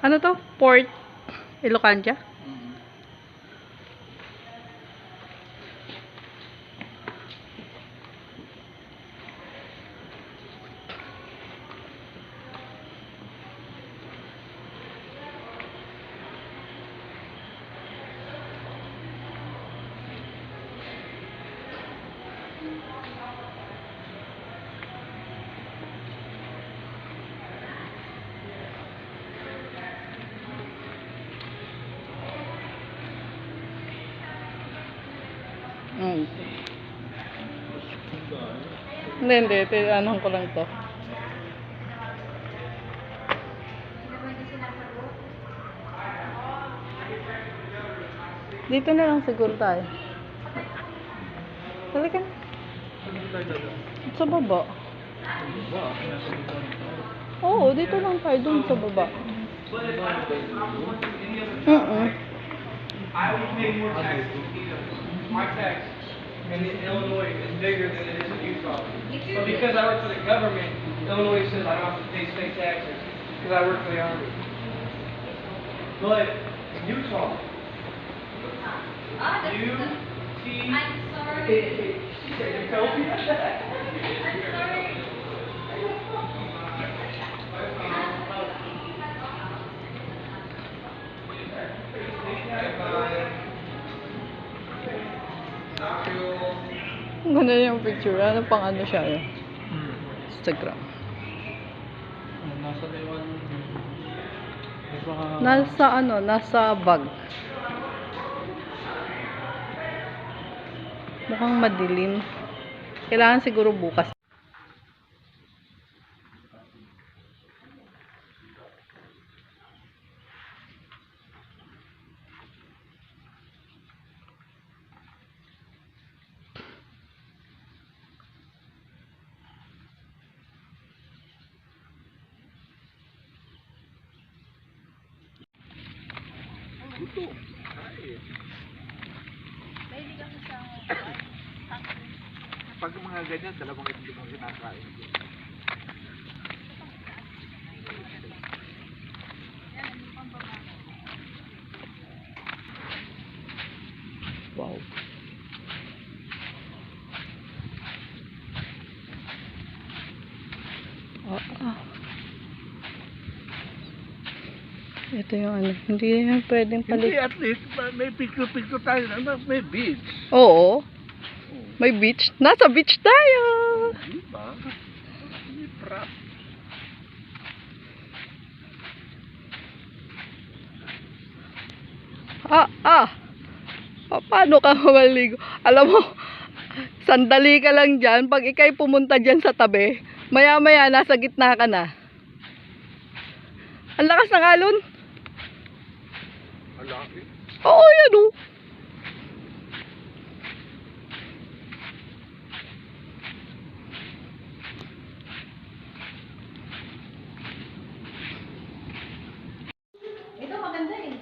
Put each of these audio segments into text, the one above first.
Ano to? Port Ilocandia? Mm. Hindi. Anong ko lang to. Dito na lang siguro tayo. Halika na. Sa baba. Oo, dito lang tayo. Doon sa baba. I would pay more taxes because my tax in Illinois is bigger than it is in Utah. But because I work for the government, Illinois says I don't have to pay state taxes because I work for the Army. But Utah, I'm sorry. She said Utopia. I'm sorry. Ganda yung picture. Ano pang ano siya yun? Instagram. Nasa Taiwan. Nasa ano? Nasa bag. Mukhang madilim. Kailangan siguro bukas. Pag mga ganyan, dalawang hindi mo kinakain. Wow. Ito yung ano. Hindi yung pwedeng Hindi, palit. at least may picture-picture tayo na may beach. Oo. May beach. Nasa beach tayo. Diba? Hindi prap. Paano ka maligo? Alam mo, sandali ka lang dyan. Pag ikay pumunta dyan sa tabi, maya-maya nasa gitna ka na. Ang lakas ng alon. Alaki. Oo, yan o. Ito maganda eh.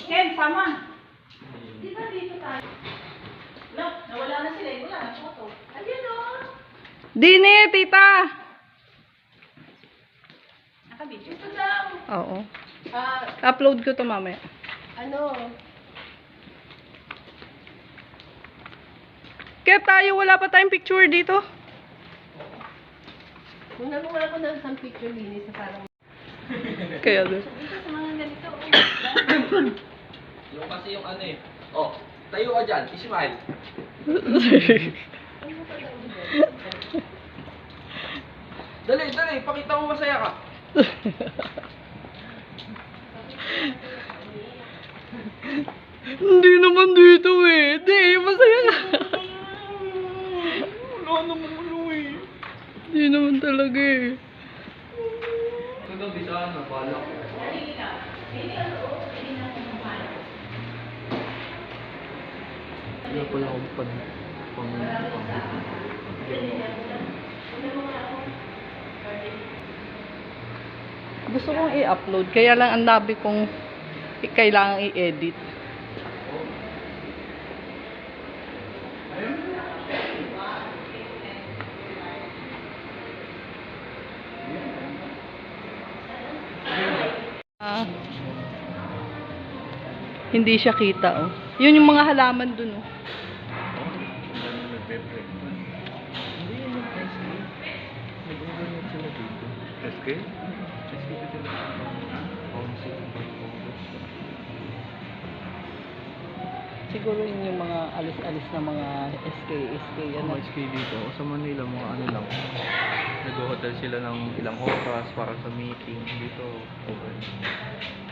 Ken, sama. Di ba dito tayo? Look, nawala na sila. Wala na photo. Ayun o. Dini, tita. Nakabidyo. Ito lang. Oo. Upload ko to mamaya. Ano? Kaya tayo, wala pa tayong picture dito. Nung nakuha ko ng isang picture linis na parang Kaya doon. dito sa mga ganito. Yung kasi yung ano eh. Oh, tayo ka dyan. Ismail. Dali. Pakita mo masaya ka. Hindi naman dito eh. Hindi, masaya ka. Wala naman ano eh. Hindi naman talaga eh. Kagabi sa ano, balak. Wala pala akong pang Gusto kong i-upload. Kaya lang ang labi kong kailangan i-edit. Hindi siya kita, oh. Yun yung mga halaman dun, oh. Hindi yun yung SK. Nag-overnight sila dito. SK? SK dito lang ang council. Siguro yun yung mga alis-alis na mga SK, yan. Mga SK dito. O sa Manila, mga ano lang. Nag-hotel sila ng ilang oras para sa meeting. Dito, overnight.